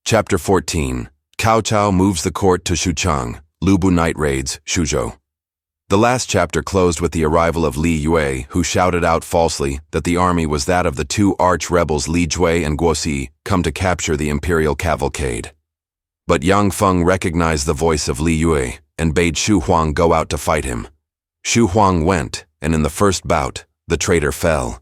Chapter 14. Cao Cao moves the court to Xuchang, Bu Night-Raids Xuzhou. The last chapter closed with the arrival of Liu Bei, who shouted out falsely that the army was that of the two arch-rebels Li Jue and Guosi, come to capture the imperial cavalcade. But Yang Feng recognized the voice of Liu Bei and bade Xu Huang go out to fight him. Xu Huang went, and in the first bout, the traitor fell.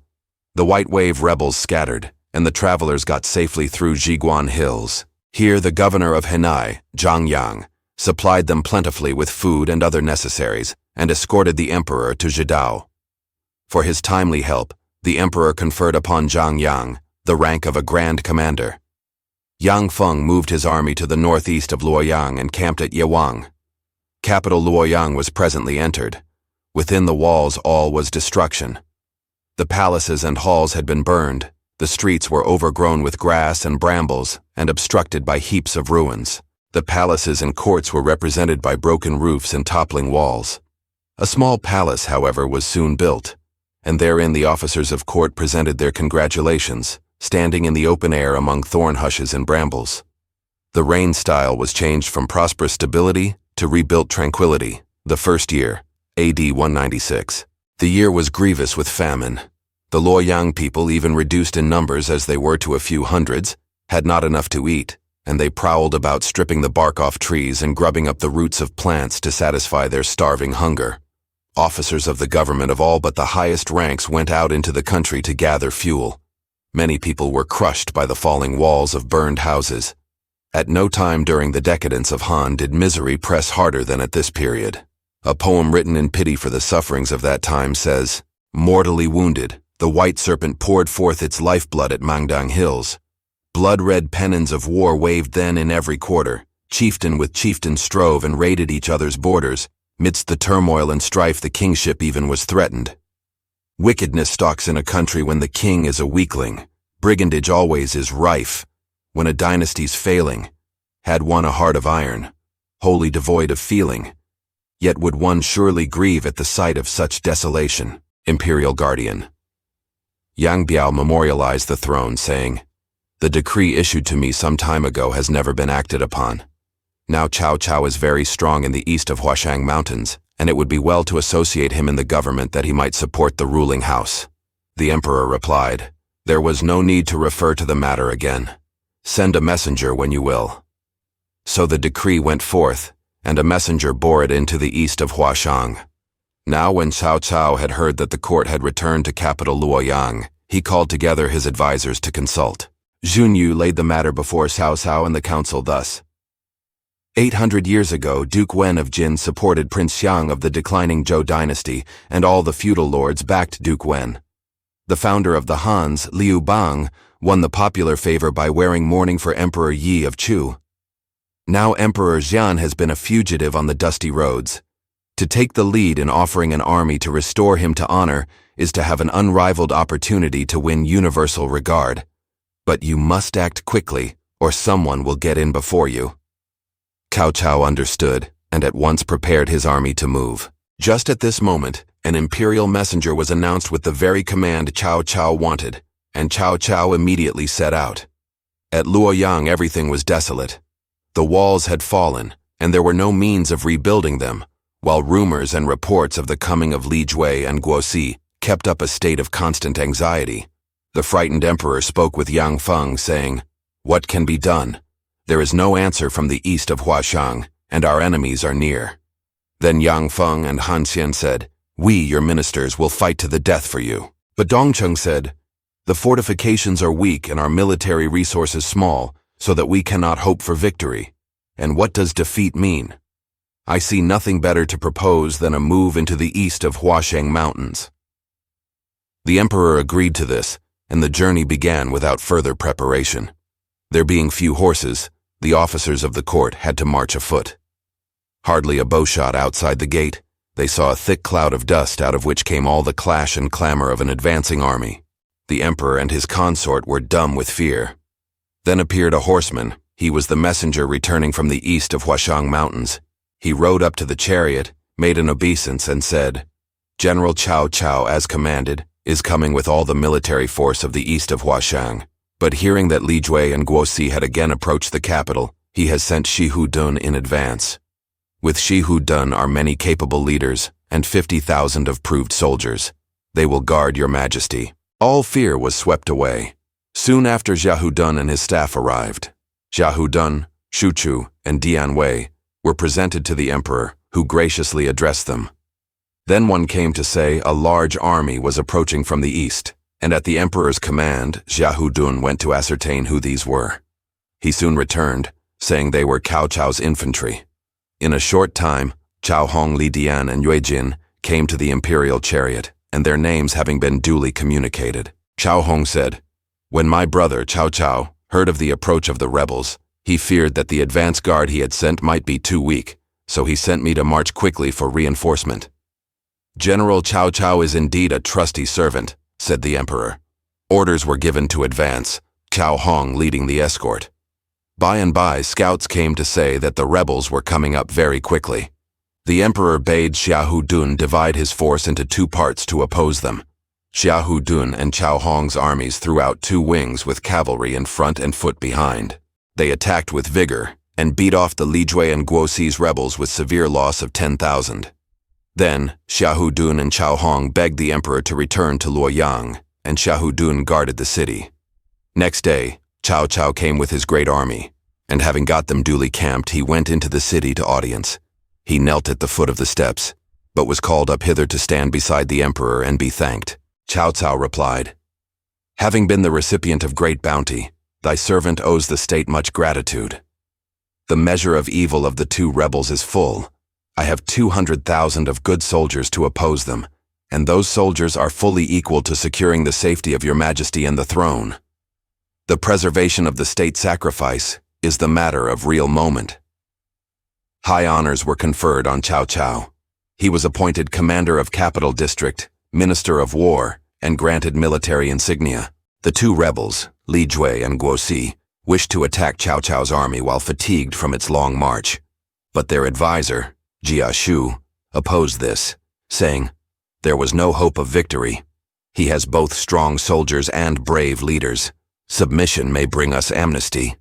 The White Wave rebels scattered, and the travelers got safely through Zhiguan Hills. Here the governor of Henai, Zhang Yang, supplied them plentifully with food and other necessaries, and escorted the emperor to Zhidao. For his timely help, the emperor conferred upon Zhang Yang the rank of a grand commander. Yang Feng moved his army to the northeast of Luoyang and camped at Yewang. Capital Luoyang was presently entered. Within the walls all was destruction. The palaces and halls had been burned. The streets were overgrown with grass and brambles and obstructed by heaps of ruins. The palaces and courts were represented by broken roofs and toppling walls. A small palace, however, was soon built, and therein the officers of court presented their congratulations, standing in the open air among thorn hushes and brambles. The reign style was changed from prosperous stability to rebuilt tranquility, the first year, AD 196. The year was grievous with famine. The Luoyang people, even reduced in numbers as they were to a few hundreds, had not enough to eat, and they prowled about stripping the bark off trees and grubbing up the roots of plants to satisfy their starving hunger. Officers of the government of all but the highest ranks went out into the country to gather fuel. Many people were crushed by the falling walls of burned houses. At no time during the decadence of Han did misery press harder than at this period. A poem written in pity for the sufferings of that time says, "Mortally wounded, the white serpent poured forth its lifeblood at Mangdang Hills. Blood-red pennons of war waved then in every quarter. Chieftain with chieftain strove and raided each other's borders. Midst the turmoil and strife the kingship even was threatened. Wickedness stalks in a country when the king is a weakling. Brigandage always is rife. When a dynasty's failing, had one a heart of iron, wholly devoid of feeling. Yet would one surely grieve at the sight of such desolation." Imperial Guardian. Yang Biao memorialized the throne, saying, "The decree issued to me some time ago has never been acted upon. Now Cao Cao is very strong in the east of Xuchang Mountains, and it would be well to associate him in the government that he might support the ruling house." The emperor replied, "There was no need to refer to the matter again. Send a messenger when you will." So the decree went forth, and a messenger bore it into the east of Xuchang. Now when Cao Cao had heard that the court had returned to capital Luoyang, he called together his advisers to consult. Guan Yu laid the matter before Cao Cao and the council thus. 800 years ago, Duke Wen of Jin supported Prince Xiang of the declining Zhou dynasty, and all the feudal lords backed Duke Wen. The founder of the Hans, Liu Bei, won the popular favor by wearing mourning for Emperor Yi of Chu. Now Emperor Xian has been a fugitive on the dusty roads. To take the lead in offering an army to restore him to honor is to have an unrivaled opportunity to win universal regard. But you must act quickly, or someone will get in before you. Cao Cao understood, and at once prepared his army to move. Just at this moment, an imperial messenger was announced with the very command Cao Cao wanted, and Cao Cao immediately set out. At Luoyang everything was desolate. The walls had fallen, and there were no means of rebuilding them, while rumors and reports of the coming of Li Jue and Guosi kept up a state of constant anxiety. The frightened emperor spoke with Yang Feng, saying, "What can be done? There is no answer from the east of Xuchang, and our enemies are near." Then Yang Feng and Han Xian said, "We, your ministers, will fight to the death for you." But Dongcheng said, "The fortifications are weak and our military resources small, so that we cannot hope for victory. And what does defeat mean? I see nothing better to propose than a move into the east of Xuchang Mountains." The emperor agreed to this, and the journey began without further preparation. There being few horses, the officers of the court had to march afoot. Hardly a bowshot outside the gate, they saw a thick cloud of dust out of which came all the clash and clamor of an advancing army. The emperor and his consort were dumb with fear. Then appeared a horseman. He was the messenger returning from the east of Xuchang Mountains. He rode up to the chariot, made an obeisance, and said, "General Cao Cao, as commanded, is coming with all the military force of the east of Xuchang. But hearing that Li Jue and Guosi had again approached the capital, he has sent Shi Hudun in advance. With Shi Hudun are many capable leaders and 50,000 of proved soldiers. They will guard your majesty. All fear was swept away. Soon after Xia Hudun and his staff arrived. Xia Hudun, Shuchu, and Dian Wei were presented to the emperor, who graciously addressed them. Then one came to say a large army was approaching from the east, and at the emperor's command, Xia Hudun went to ascertain who these were. He soon returned, saying they were Cao Cao's infantry. In a short time, Cao Hong, Li Dian, and Yue Jin came to the imperial chariot, and their names having been duly communicated. Cao Hong said, "When my brother, Cao Cao, heard of the approach of the rebels, he feared that the advance guard he had sent might be too weak, so he sent me to march quickly for reinforcement." "General Cao Cao is indeed a trusty servant," said the emperor. Orders were given to advance, Cao Hong leading the escort. By and by, scouts came to say that the rebels were coming up very quickly. The emperor bade Xia Hudun divide his force into two parts to oppose them. Xia Hudun and Cao Hong's armies threw out two wings with cavalry in front and foot behind. They attacked with vigor and beat off the Li Jue and Guosi's rebels with severe loss of 10,000. Then, Xia Hudun and Cao Hong begged the emperor to return to Luoyang, and Xia Hudun guarded the city. Next day, Cao Cao came with his great army, and having got them duly camped, he went into the city to audience. He knelt at the foot of the steps, but was called up hither to stand beside the emperor and be thanked. Cao Cao replied, "Having been the recipient of great bounty, thy servant owes the state much gratitude. The measure of evil of the two rebels is full. I have 200,000 of good soldiers to oppose them, and those soldiers are fully equal to securing the safety of your majesty and the throne. The preservation of the state sacrifice is the matter of real moment." High honors were conferred on Cao Cao. He was appointed commander of capital district, minister of war, and granted military insignia. The two rebels, Li Jue and Guosi, wished to attack Cao Cao's army while fatigued from its long march. But their advisor, Jia Shu, opposed this, saying, "There was no hope of victory. He has both strong soldiers and brave leaders. Submission may bring us amnesty."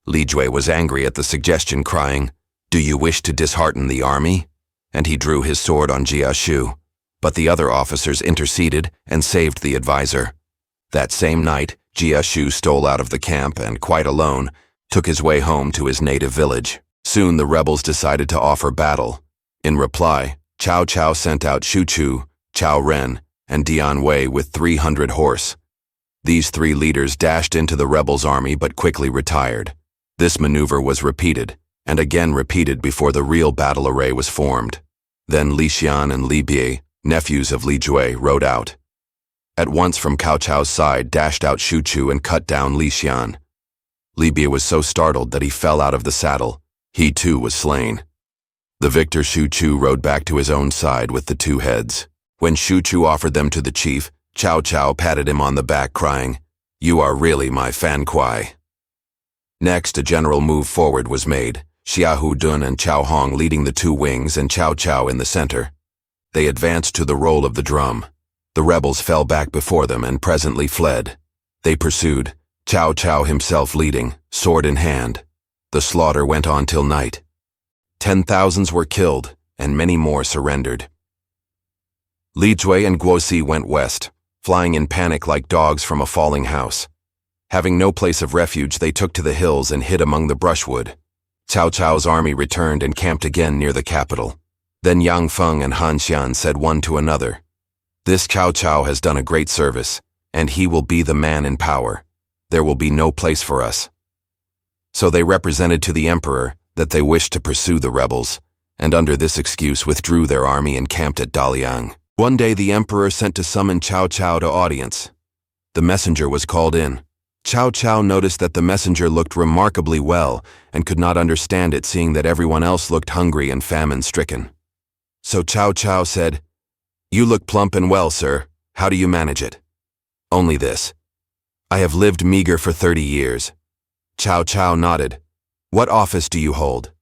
Li Jue was angry at the suggestion, crying, "Do you wish to dishearten the army?" And he drew his sword on Jia Shu. But the other officers interceded and saved the advisor. That same night, Jia Shu stole out of the camp and, quite alone, took his way home to his native village. Soon the rebels decided to offer battle. In reply, Cao Cao sent out Shuchu, Cao Ren, and Dian Wei with 300 horse. These three leaders dashed into the rebels' army but quickly retired. This maneuver was repeated, and again repeated before the real battle array was formed. Then Li Xian and Li Bei, nephews of Li Jue, rode out. At once from Cao Cao's side dashed out Shuchu and cut down Li Xian. Li Bei was so startled that he fell out of the saddle. He too was slain. The victor Shuchu rode back to his own side with the two heads. When Shuchu offered them to the chief, Cao Cao patted him on the back, crying, "You are really my fan kuai." Next, a general move forward was made, Xia Hudun and Cao Hong leading the two wings and Cao Cao in the center. They advanced to the roll of the drum. The rebels fell back before them and presently fled. They pursued, Cao Cao himself leading, sword in hand. The slaughter went on till night. 10,000s were killed, and many more surrendered. Li Jue and Guosi went west, flying in panic like dogs from a falling house. Having no place of refuge, they took to the hills and hid among the brushwood. Cao Cao's army returned and camped again near the capital. Then Yang Feng and Han Xian said one to another, "This Cao Cao has done a great service, and he will be the man in power. There will be no place for us." So they represented to the emperor that they wished to pursue the rebels, and under this excuse withdrew their army and camped at Daliang. One day the emperor sent to summon Cao Cao to audience. The messenger was called in. Cao Cao noticed that the messenger looked remarkably well and could not understand it, seeing that everyone else looked hungry and famine-stricken. So Cao Cao said, "You look plump and well, sir. How do you manage it?" "Only this. I have lived meager for 30 years. Cao Cao nodded. "What office do you hold?"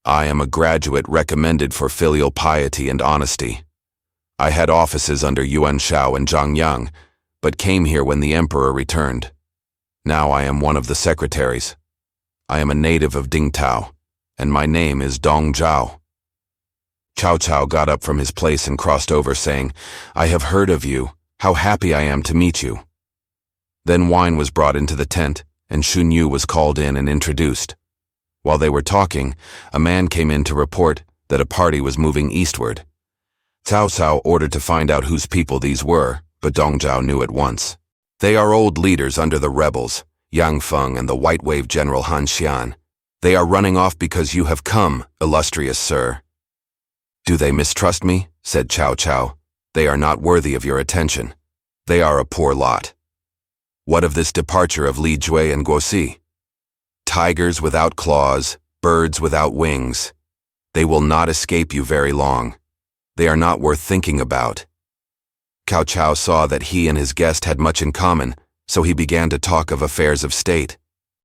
"I am a graduate recommended for filial piety and honesty. I had offices under Yuan Shao and Zhang Yang, but came here when the emperor returned. Now I am one of the secretaries. I am a native of Dingtao, and my name is Dong Zhao. Cao Cao got up from his place and crossed over, saying, I have heard of you. How happy I am to meet you. Then wine was brought into the tent, and Xun Yu was called in and introduced. While they were talking, a man came in to report that a party was moving eastward. Cao Cao ordered to find out whose people these were, but Dong Zhao knew at once. They are old leaders under the rebels, Yang Feng and the White Wave General Han Xian. They are running off because you have come, illustrious sir. Do they mistrust me? Said Cao Cao. They are not worthy of your attention. They are a poor lot. What of this departure of Li Jue and Guosi? Tigers without claws, birds without wings. They will not escape you very long. They are not worth thinking about. Cao Cao saw that he and his guest had much in common, so he began to talk of affairs of state.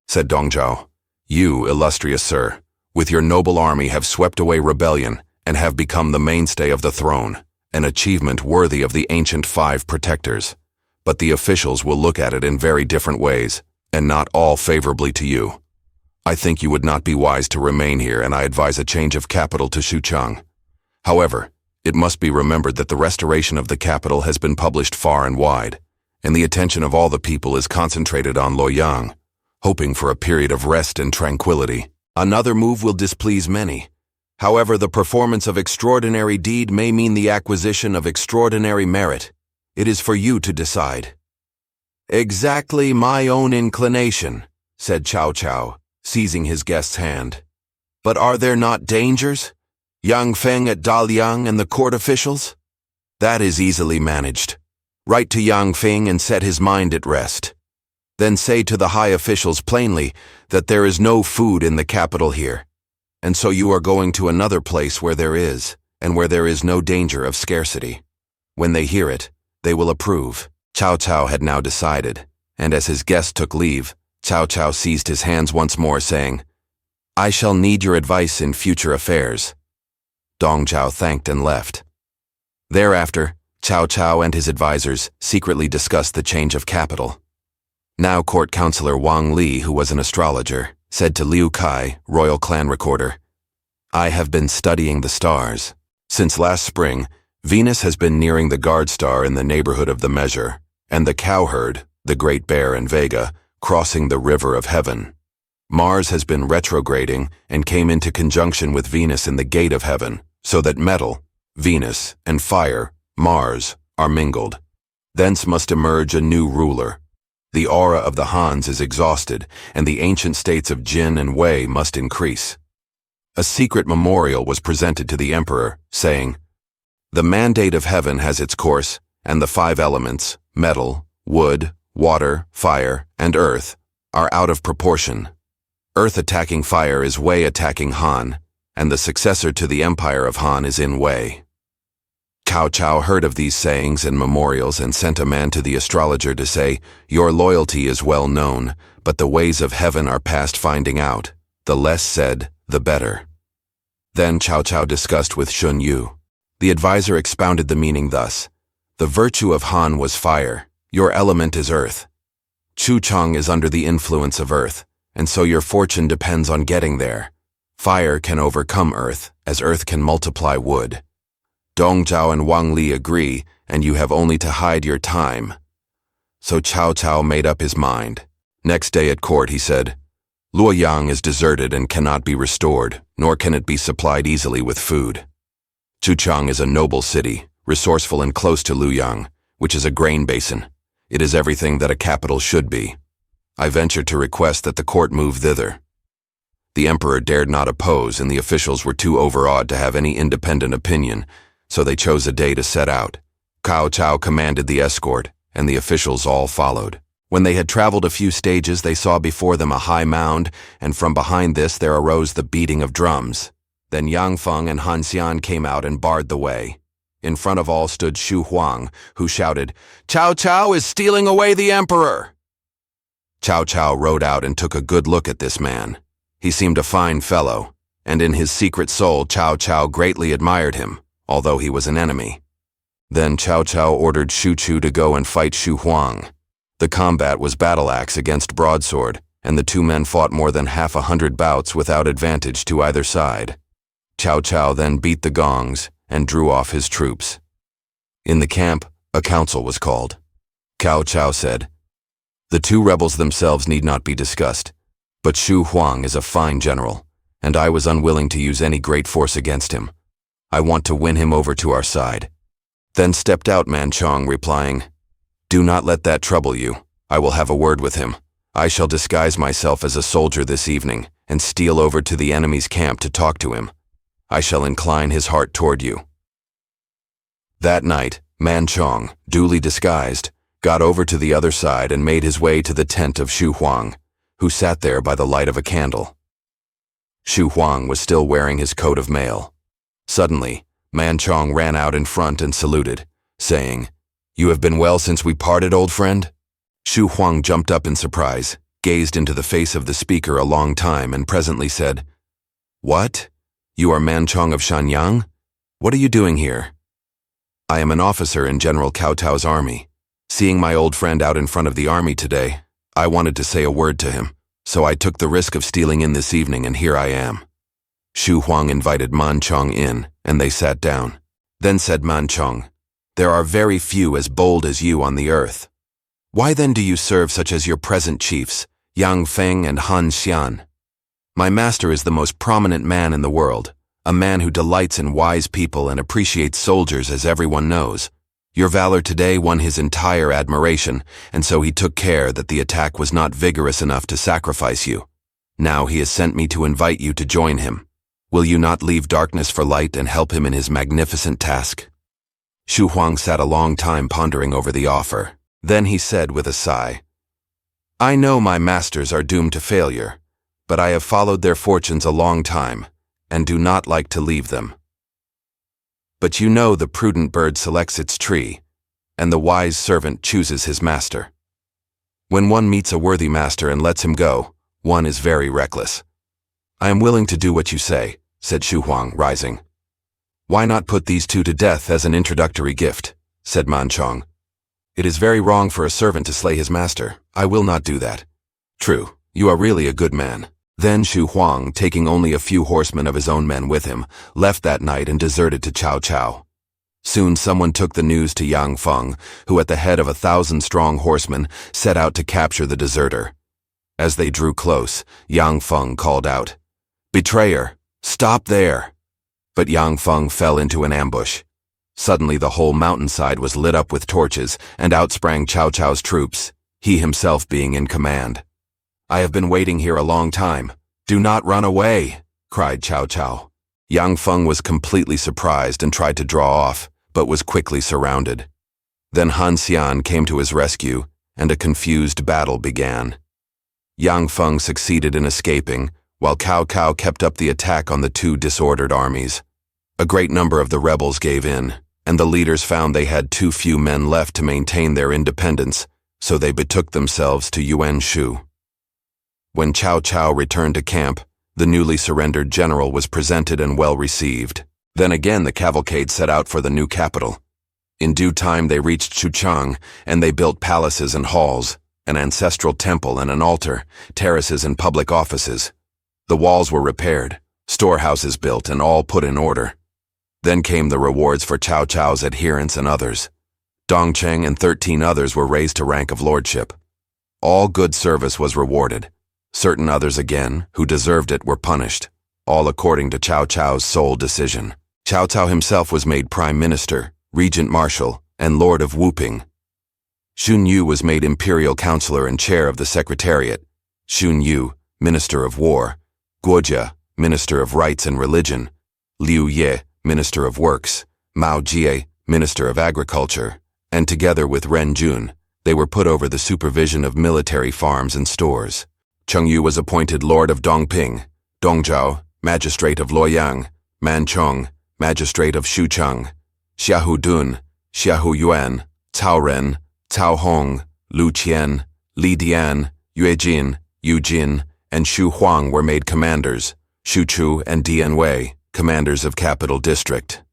Said Dong Zhao, You, illustrious sir, with your noble army have swept away rebellion and have become the mainstay of the throne, an achievement worthy of the ancient 5 protectors. But the officials will look at it in very different ways, and not all favorably to you. I think you would not be wise to remain here, and I advise a change of capital to Xuchang. However, it must be remembered that the restoration of the capital has been published far and wide, and the attention of all the people is concentrated on Luoyang, hoping for a period of rest and tranquility. Another move will displease many. However, the performance of extraordinary deed may mean the acquisition of extraordinary merit. It is for you to decide. Exactly my own inclination, said Cao Cao, seizing his guest's hand. But are there not dangers? Yang Feng at Daliang and the court officials? That is easily managed. Write to Yang Feng and set his mind at rest. Then say to the high officials plainly that there is no food in the capital here, and so you are going to another place where there is, and where there is no danger of scarcity. When they hear it, they will approve. Cao Cao had now decided, and as his guest took leave, Cao Cao seized his hands once more, saying, I shall need your advice in future affairs. Dong Zhao thanked and left. Thereafter, Cao Cao and his advisors secretly discussed the change of capital. Now court counselor Wang Li, who was an astrologer, said to Liu Kai, royal clan recorder, I have been studying the stars. Since last spring, Venus has been nearing the guard star in the neighborhood of the measure, and the cowherd, the Great Bear and Vega, crossing the river of heaven. Mars has been retrograding and came into conjunction with Venus in the gate of heaven, so that metal, Venus, and fire, Mars, are mingled. Thence must emerge a new ruler. The aura of the Hans is exhausted, and the ancient states of Jin and Wei must increase. A secret memorial was presented to the emperor, saying, The mandate of heaven has its course, and the 5 elements, metal, wood, water, fire, and earth, are out of proportion. Earth attacking fire is Wei attacking Han, and the successor to the empire of Han is in Wei. Cao Cao heard of these sayings and memorials and sent a man to the astrologer to say, Your loyalty is well known, but the ways of heaven are past finding out. The less said, the better. Then Cao Cao discussed with Xun Yu. The advisor expounded the meaning thus, The virtue of Han was fire, your element is earth. Xuchang is under the influence of earth, and so your fortune depends on getting there. Fire can overcome earth, as earth can multiply wood. Dong Zhao and Wang Li agree, and you have only to hide your time. So Cao Cao made up his mind. Next day at court he said, Luoyang is deserted and cannot be restored, nor can it be supplied easily with food. Xuchang is a noble city, resourceful and close to Luoyang, which is a grain basin. It is everything that a capital should be. I venture to request that the court move thither. The emperor dared not oppose, and the officials were too overawed to have any independent opinion, so they chose a day to set out. Cao Cao commanded the escort, and the officials all followed. When they had traveled a few stages, they saw before them a high mound, and from behind this there arose the beating of drums. Then Yang Feng and Han Xian came out and barred the way. In front of all stood Xu Huang, who shouted, Cao Cao is stealing away the emperor! Cao Cao rode out and took a good look at this man. He seemed a fine fellow, and in his secret soul Cao Cao greatly admired him, although he was an enemy. Then Cao Cao ordered Xu Chu to go and fight Xu Huang. The combat was battle axe against broadsword, and the two men fought more than 100 bouts without advantage to either side. Cao Cao then beat the gongs and drew off his troops. In the camp, a council was called. Cao Cao said, "The two rebels themselves need not be discussed, but Xu Huang is a fine general, and I was unwilling to use any great force against him. I want to win him over to our side." Then stepped out Man Chong, replying, "Do not let that trouble you. I will have a word with him. I shall disguise myself as a soldier this evening and steal over to the enemy's camp to talk to him. I shall incline his heart toward you." That night, Man Chong, duly disguised, got over to the other side and made his way to the tent of Xu Huang, who sat there by the light of a candle. Xu Huang was still wearing his coat of mail. Suddenly, Man Chong ran out in front and saluted, saying, "You have been well since we parted, old friend?" Xu Huang jumped up in surprise, gazed into the face of the speaker a long time, and presently said, "What? You are Man Chong of Shanyang? What are you doing here?" "I am an officer in General Cao Cao's army. Seeing my old friend out in front of the army today, I wanted to say a word to him, so I took the risk of stealing in this evening, and here I am." Xu Huang invited Man Chong in, and they sat down. Then said Man Chong, "There are very few as bold as you on the earth. Why then do you serve such as your present chiefs, Yang Feng and Han Xian? My master is the most prominent man in the world, a man who delights in wise people and appreciates soldiers, as everyone knows. Your valor today won his entire admiration, and so he took care that the attack was not vigorous enough to sacrifice you. Now he has sent me to invite you to join him. Will you not leave darkness for light and help him in his magnificent task?" Xu Huang sat a long time pondering over the offer. Then he said with a sigh, "I know my masters are doomed to failure, but I have followed their fortunes a long time, and do not like to leave them. But you know the prudent bird selects its tree, and the wise servant chooses his master. When one meets a worthy master and lets him go, one is very reckless. I am willing to do what you say," said Xu Huang, rising. "Why not put these two to death as an introductory gift?" said Man Chong. "It is very wrong for a servant to slay his master. I will not do that." "True, you are really a good man." Then Xu Huang, taking only a few horsemen of his own men with him, left that night and deserted to Cao Cao. Soon someone took the news to Yang Feng, who at the head of 1,000-strong horsemen set out to capture the deserter. As they drew close, Yang Feng called out, "Betrayer, stop there!" But Yang Feng fell into an ambush. Suddenly the whole mountainside was lit up with torches, and out sprang Cao Cao's troops, he himself being in command. "I have been waiting here a long time. Do not run away," cried Cao Cao. Yang Feng was completely surprised and tried to draw off, but was quickly surrounded. Then Han Xian came to his rescue, and a confused battle began. Yang Feng succeeded in escaping, while Cao Cao kept up the attack on the two disordered armies. A great number of the rebels gave in, and the leaders found they had too few men left to maintain their independence, so they betook themselves to Yuanshu. When Cao Cao returned to camp, the newly surrendered general was presented and well received. Then again the cavalcade set out for the new capital. In due time they reached Xuchang, and they built palaces and halls, an ancestral temple and an altar, terraces and public offices. The walls were repaired, storehouses built, and all put in order. Then came the rewards for Cao Cao's adherents and others. Dongcheng and 13 others were raised to rank of lordship. All good service was rewarded. Certain others again, who deserved it, were punished, all according to Cao Cao's sole decision. Cao Cao himself was made prime minister, regent marshal, and lord of Wuping. Xun Yu was made imperial counselor and chair of the secretariat. Xun Yu, minister of war. Guojia, minister of rights and religion. Liu Ye, minister of works. Mao Jie, minister of agriculture. And together with Ren Jun, they were put over the supervision of military farms and stores. Cheng Yu was appointed Lord of Dongping, Dongzhao, Magistrate of Luoyang, Man Chong, Magistrate of Xuchang, Xiahu Dun, Xiahu Yuan, Cao Ren, Cao Hong, Lu Qian, Li Dian, Yue Jin, Yu Jin, and Xu Huang were made commanders, Xu Chu and Dian Wei, commanders of Capital District.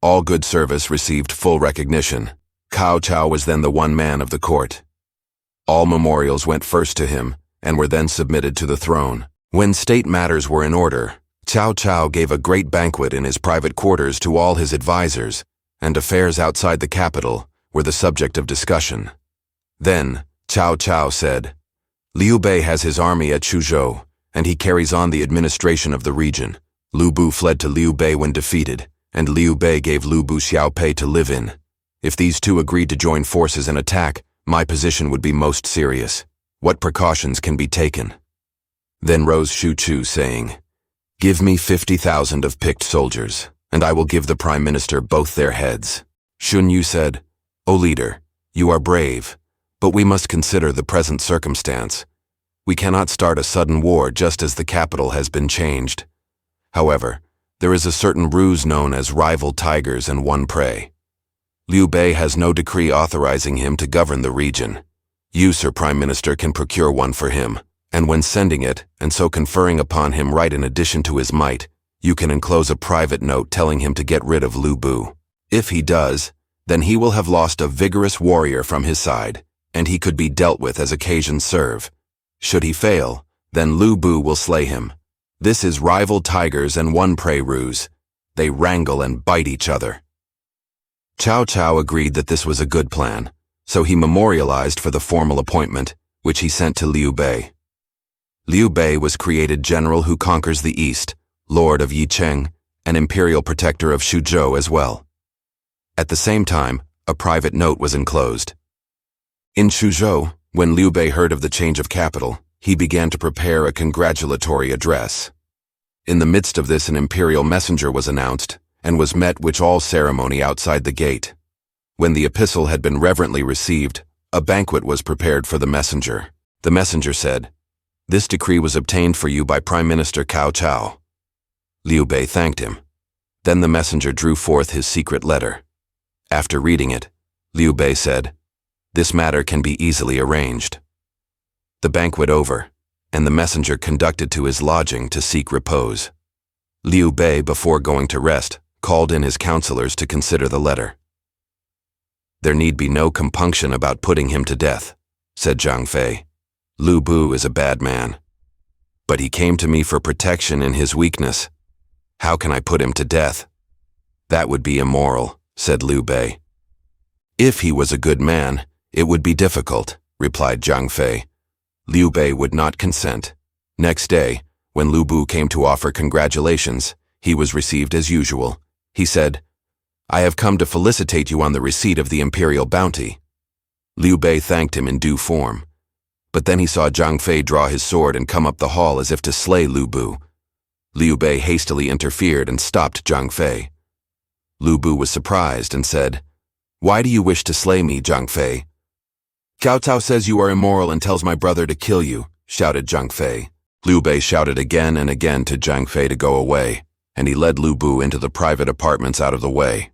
All good service received full recognition. Cao Cao was then the one man of the court. All memorials went first to him and were then submitted to the throne. When state matters were in order, Cao Cao gave a great banquet in his private quarters to all his advisors, and affairs outside the capital were the subject of discussion. Then Cao Cao said, "Liu Bei has his army at Xuzhou, and he carries on the administration of the region. Lu Bu fled to Liu Bei when defeated, and Liu Bei gave Lu Bu Xiaopei to live in. If these two agreed to join forces and attack, my position would be most serious. What precautions can be taken?" Then rose Shu Chu, saying, "Give me 50,000 of picked soldiers, and I will give the Prime Minister both their heads." Xun Yu said, "O leader, you are brave, but we must consider the present circumstance. We cannot start a sudden war just as the capital has been changed. However, there is a certain ruse known as rival tigers and one prey. Liu Bei has no decree authorizing him to govern the region. You, Sir Prime Minister, can procure one for him, and when sending it, and so conferring upon him right in addition to his might, you can enclose a private note telling him to get rid of Lu Bu. If he does, then he will have lost a vigorous warrior from his side, and he could be dealt with as occasions serve. Should he fail, then Lu Bu will slay him. This is rival tigers and one prey ruse. They wrangle and bite each other." Cao Cao agreed that this was a good plan, so he memorialized for the formal appointment, which he sent to Liu Bei. Liu Bei was created general who conquers the east, lord of Yicheng, and imperial protector of Xuzhou as well. At the same time, a private note was enclosed. In Xuzhou, when Liu Bei heard of the change of capital, he began to prepare a congratulatory address. In the midst of this, an imperial messenger was announced, and was met with all ceremony outside the gate. When the epistle had been reverently received, a banquet was prepared for the messenger. The messenger said, "This decree was obtained for you by Prime Minister Cao Cao." Liu Bei thanked him. Then the messenger drew forth his secret letter. After reading it, Liu Bei said, "This matter can be easily arranged." The banquet over, and the messenger conducted to his lodging to seek repose. Liu Bei, before going to rest, called in his counselors to consider the letter. "There need be no compunction about putting him to death," said Zhang Fei. "Lu Bu is a bad man. But he came to me for protection in his weakness. How can I put him to death? That would be immoral," said Liu Bei. "If he was a good man, it would be difficult," replied Zhang Fei. Liu Bei would not consent. Next day, when Lu Bu came to offer congratulations, he was received as usual. He said, "I have come to felicitate you on the receipt of the imperial bounty." Liu Bei thanked him in due form. But then he saw Zhang Fei draw his sword and come up the hall as if to slay Lu Bu. Liu Bei hastily interfered and stopped Zhang Fei. Lu Bu was surprised and said, "Why do you wish to slay me, Zhang Fei?" "Cao Cao says you are immoral and tells my brother to kill you," shouted Zhang Fei. Liu Bei shouted again and again to Zhang Fei to go away, and he led Lu Bu into the private apartments out of the way.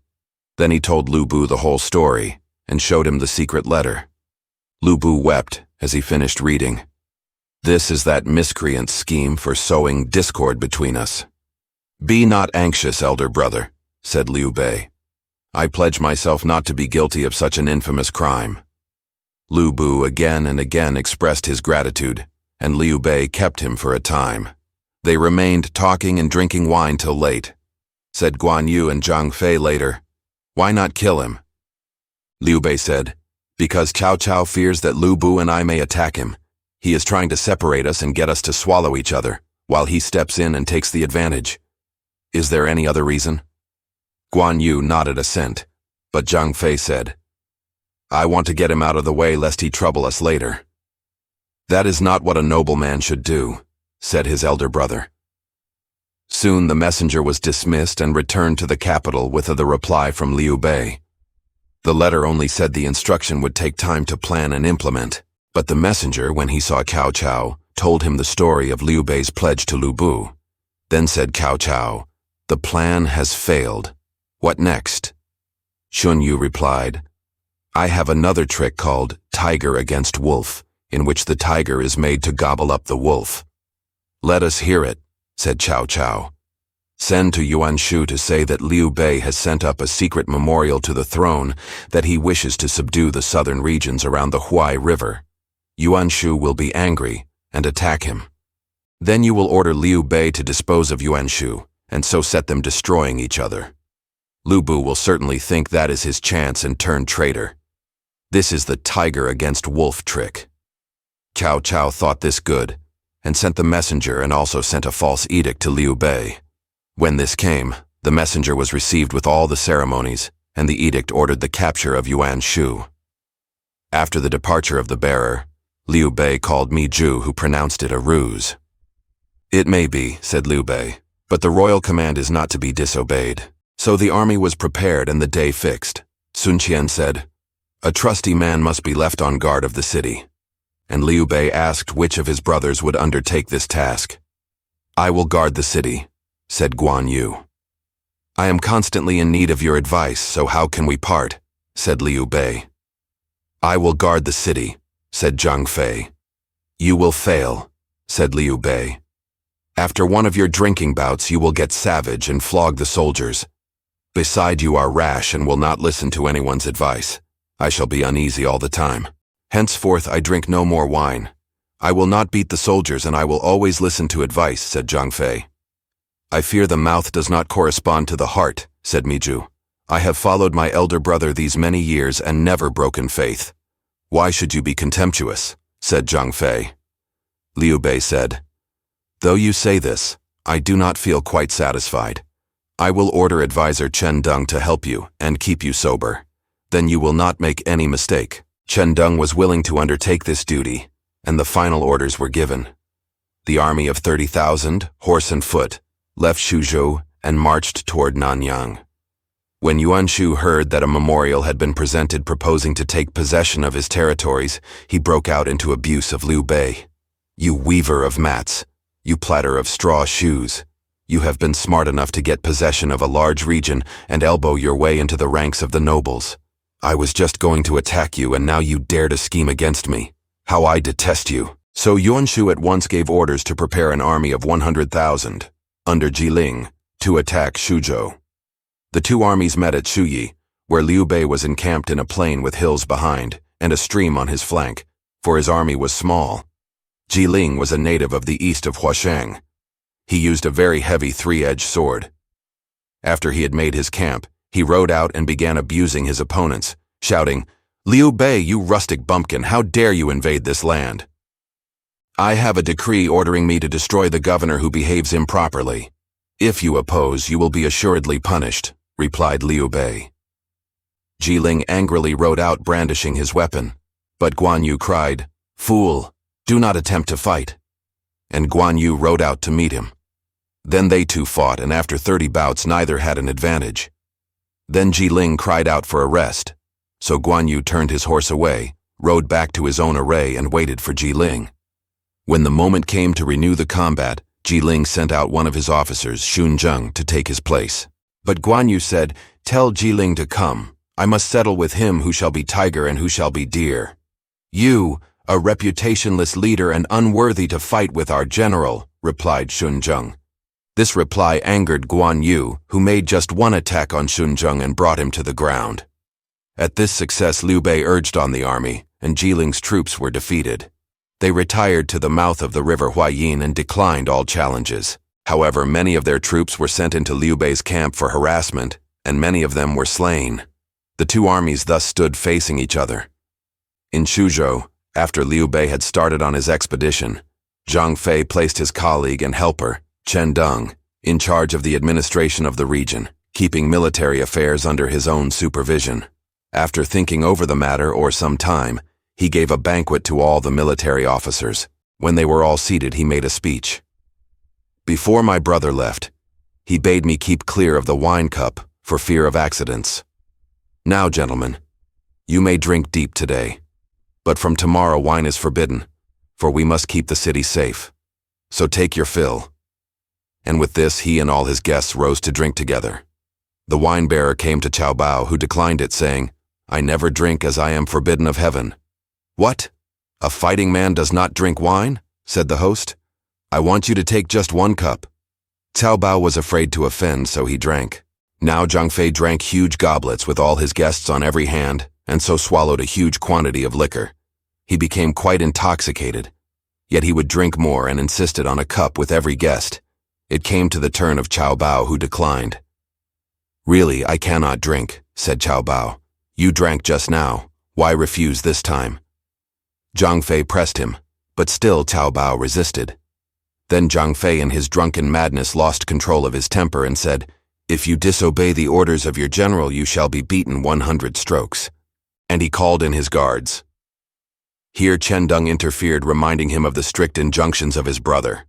Then he told Lu Bu the whole story and showed him the secret letter. Lu Bu wept as he finished reading. "This is that miscreant's scheme for sowing discord between us." "Be not anxious, elder brother," said Liu Bei. "I pledge myself not to be guilty of such an infamous crime." Lu Bu again and again expressed his gratitude, and Liu Bei kept him for a time. They remained talking and drinking wine till late. Said Guan Yu and Zhang Fei later, "Why not kill him?" Liu Bei said, "Because Cao Cao fears that Lu Bu and I may attack him. He is trying to separate us and get us to swallow each other, while he steps in and takes the advantage. Is there any other reason?" Guan Yu nodded assent, but Zhang Fei said, "I want to get him out of the way lest he trouble us later." "That is not what a nobleman should do," said his elder brother. Soon the messenger was dismissed and returned to the capital with the reply from Liu Bei. The letter only said the instruction would take time to plan and implement, but the messenger, when he saw Cao Cao, told him the story of Liu Bei's pledge to Lu Bu. Then said Cao Cao, "The plan has failed. What next?" Xun Yu replied, "I have another trick called tiger against wolf, in which the tiger is made to gobble up the wolf." "Let us hear it," said Cao Cao. "Send to Yuan Shu to say that Liu Bei has sent up a secret memorial to the throne that he wishes to subdue the southern regions around the Huai River. Yuan Shu will be angry and attack him. Then you will order Liu Bei to dispose of Yuan Shu, and so set them destroying each other. Lu Bu will certainly think that is his chance and turn traitor. This is the tiger against wolf trick. Cao Cao thought this good, and sent the messenger and also sent a false edict to Liu Bei. When this came, the messenger was received with all the ceremonies, and the edict ordered the capture of Yuan Shu. After the departure of the bearer, Liu Bei called Mi Zhu, who pronounced it a ruse. "It may be," said Liu Bei, "but the royal command is not to be disobeyed." So the army was prepared and the day fixed. Sun Quan said, "A trusty man must be left on guard of the city." And Liu Bei asked which of his brothers would undertake this task. "I will guard the city," said Guan Yu. "I am constantly in need of your advice, so how can we part?" said Liu Bei. "I will guard the city," said Zhang Fei. "You will fail," said Liu Bei. "After one of your drinking bouts you will get savage and flog the soldiers. Beside you are rash and will not listen to anyone's advice. I shall be uneasy all the time. Henceforth I drink no more wine. I will not beat the soldiers and I will always listen to advice," said Zhang Fei. "I fear the mouth does not correspond to the heart," said Mi Zhu. "I have followed my elder brother these many years and never broken faith." "Why should you be contemptuous?" said Zhang Fei. Liu Bei said, "Though you say this, I do not feel quite satisfied. I will order advisor Chen Deng to help you and keep you sober. Then you will not make any mistake." Chen Deng was willing to undertake this duty, and the final orders were given. The army of 30,000, horse and foot, left Xuzhou and marched toward Nanyang. When Yuan Shu heard that a memorial had been presented proposing to take possession of his territories, he broke out into abuse of Liu Bei. "You weaver of mats! You platter of straw shoes! You have been smart enough to get possession of a large region and elbow your way into the ranks of the nobles. I was just going to attack you and now you dare to scheme against me. How I detest you." So Yuan Shu at once gave orders to prepare an army of 100,000, under Zhuge Liang, to attack Xuzhou. The two armies met at Shuyi, where Liu Bei was encamped in a plain with hills behind and a stream on his flank, for his army was small. Zhuge Liang was a native of the east of Xuchang. He used a very heavy three-edged sword. After he had made his camp, he rode out and began abusing his opponents, shouting, "Liu Bei, you rustic bumpkin, how dare you invade this land? I have a decree ordering me to destroy the governor who behaves improperly. If you oppose, you will be assuredly punished," replied Liu Bei. Zhuge Liang angrily rode out brandishing his weapon, but Guan Yu cried, "Fool, do not attempt to fight." And Guan Yu rode out to meet him. Then they two fought, and after 30 bouts neither had an advantage. Then Zhuge Liang cried out for a rest, so Guan Yu turned his horse away, rode back to his own array and waited for Zhuge Liang. When the moment came to renew the combat, Zhuge Liang sent out one of his officers, Xuchang, to take his place. But Guan Yu said, "Tell Zhuge Liang to come. I must settle with him who shall be tiger and who shall be deer. You, a reputationless leader and unworthy to fight with our general," replied Xuchang. This reply angered Guan Yu, who made just one attack on Xuchang and brought him to the ground. At this success, Liu Bei urged on the army, and Zhuge Liang's troops were defeated. They retired to the mouth of the river Huayin and declined all challenges. However, many of their troops were sent into Liu Bei's camp for harassment, and many of them were slain. The two armies thus stood facing each other. In Xuzhou, after Liu Bei had started on his expedition, Zhang Fei placed his colleague and helper, Chen Deng, in charge of the administration of the region, keeping military affairs under his own supervision. After thinking over the matter or some time, he gave a banquet to all the military officers. When they were all seated, he made a speech. "Before my brother left, he bade me keep clear of the wine cup for fear of accidents. Now, gentlemen, you may drink deep today, but from tomorrow wine is forbidden, for we must keep the city safe. So take your fill." And with this, he and all his guests rose to drink together. The wine-bearer came to Cao Cao, who declined it, saying, "I never drink as I am forbidden of heaven." "What? A fighting man does not drink wine?" said the host. "I want you to take just one cup." Cao Cao was afraid to offend, so he drank. Now Zhang Fei drank huge goblets with all his guests on every hand, and so swallowed a huge quantity of liquor. He became quite intoxicated. Yet he would drink more and insisted on a cup with every guest. It came to the turn of Cao Cao, who declined. "Really, I cannot drink," said Cao Cao. "You drank just now. Why refuse this time?" Zhang Fei pressed him, but still Cao Cao resisted. Then Zhang Fei in his drunken madness lost control of his temper and said, "If you disobey the orders of your general, you shall be beaten 100 strokes." And he called in his guards. Here Chen Deng interfered, reminding him of the strict injunctions of his brother.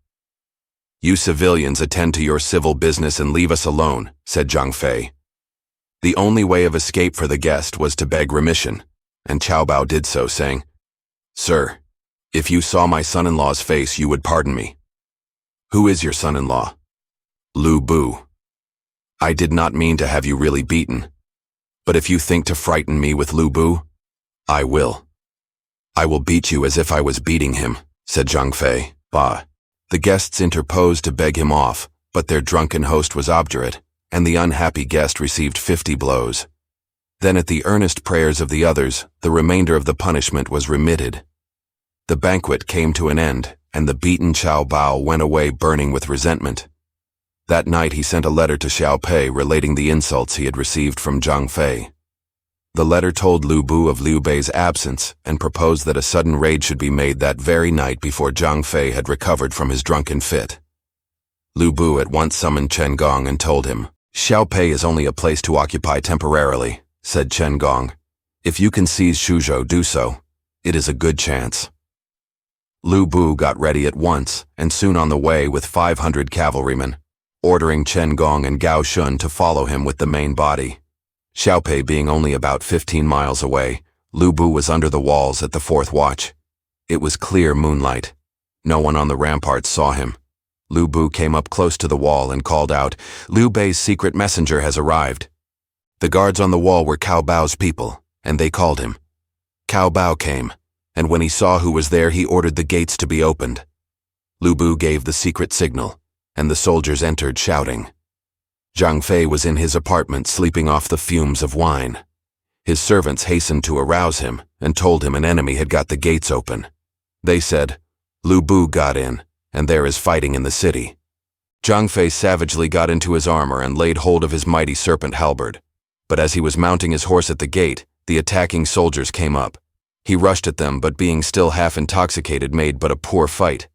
"You civilians attend to your civil business and leave us alone," said Zhang Fei. The only way of escape for the guest was to beg remission, and Cao Cao did so, saying, "Sir, if you saw my son-in-law's face, you would pardon me." "Who is your son-in-law?" "Liu Bei. I did not mean to have you really beaten. But if you think to frighten me with Liu Bei, I will. I will beat you as if I was beating him," said Zhang Fei. "Bah." The guests interposed to beg him off, but their drunken host was obdurate, and the unhappy guest received 50 blows. Then at the earnest prayers of the others, the remainder of the punishment was remitted. The banquet came to an end, and the beaten Cao Cao went away burning with resentment. That night he sent a letter to Xiao Pei relating the insults he had received from Zhang Fei. The letter told Liu Bei of Liu Bei's absence and proposed that a sudden raid should be made that very night before Zhang Fei had recovered from his drunken fit. Liu Bei at once summoned Chen Gong and told him, "Xiao Pei is only a place to occupy temporarily," said Chen Gong. "If you can seize Xuzhou, do so. It is a good chance." Liu Bei got ready at once and soon on the way with 500 cavalrymen, ordering Chen Gong and Gao Shun to follow him with the main body. Xiao Pei being only about 15 miles away, Liu Bei was under the walls at the 4th watch. It was clear moonlight. No one on the ramparts saw him. Liu Bei came up close to the wall and called out, "Liu Bei's secret messenger has arrived." The guards on the wall were Cao Cao's people, and they called him. Cao Cao came, and when he saw who was there, he ordered the gates to be opened. Liu Bei gave the secret signal, and the soldiers entered shouting. Zhang Fei was in his apartment sleeping off the fumes of wine. His servants hastened to arouse him and told him an enemy had got the gates open. They said, "Liu Bei got in, and there is fighting in the city." Zhang Fei savagely got into his armor and laid hold of his mighty serpent halberd. But as he was mounting his horse at the gate, the attacking soldiers came up. He rushed at them, but being still half intoxicated, made but a poor fight.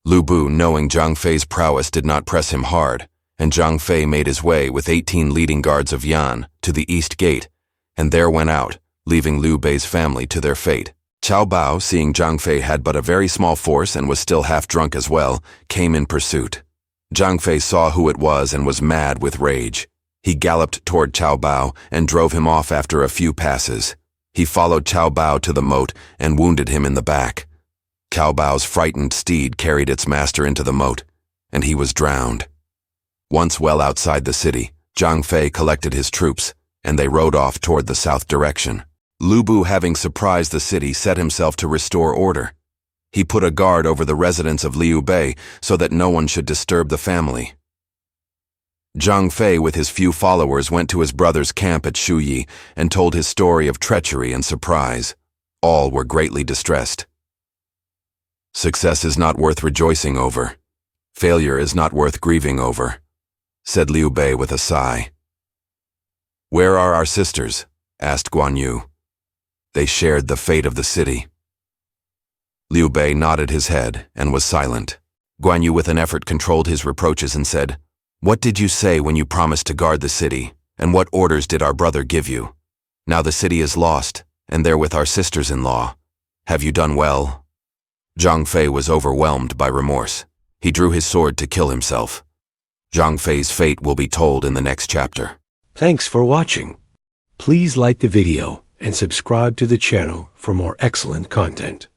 Liu Bei, knowing Zhang Fei's prowess, did not press him hard, and Zhang Fei made his way with 18 leading guards of Yan to the east gate, and there went out, leaving Liu Bei's family to their fate. Cao Cao, seeing Zhang Fei had but a very small force and was still half drunk as well, came in pursuit. Zhang Fei saw who it was and was mad with rage. He galloped toward Cao Cao and drove him off after a few passes. He followed Cao Cao to the moat and wounded him in the back. Cao Cao's frightened steed carried its master into the moat, and he was drowned. Once well outside the city, Zhang Fei collected his troops, and they rode off toward the south direction. Liu Bei, having surprised the city, set himself to restore order. He put a guard over the residence of Liu Bei so that no one should disturb the family. Zhang Fei with his few followers went to his brother's camp at Shuyi and told his story of treachery and surprise. All were greatly distressed. "Success is not worth rejoicing over. Failure is not worth grieving over," said Liu Bei with a sigh. "Where are our sisters?" asked Guan Yu. "They shared the fate of the city." Liu Bei nodded his head and was silent. Guan Yu with an effort controlled his reproaches and said, "What did you say when you promised to guard the city, and what orders did our brother give you? Now the city is lost, and therewith our sisters-in-law. Have you done well?" Zhang Fei was overwhelmed by remorse. He drew his sword to kill himself. Zhang Fei's fate will be told in the next chapter. Thanks for watching. Please like the video and subscribe to the channel for more excellent content.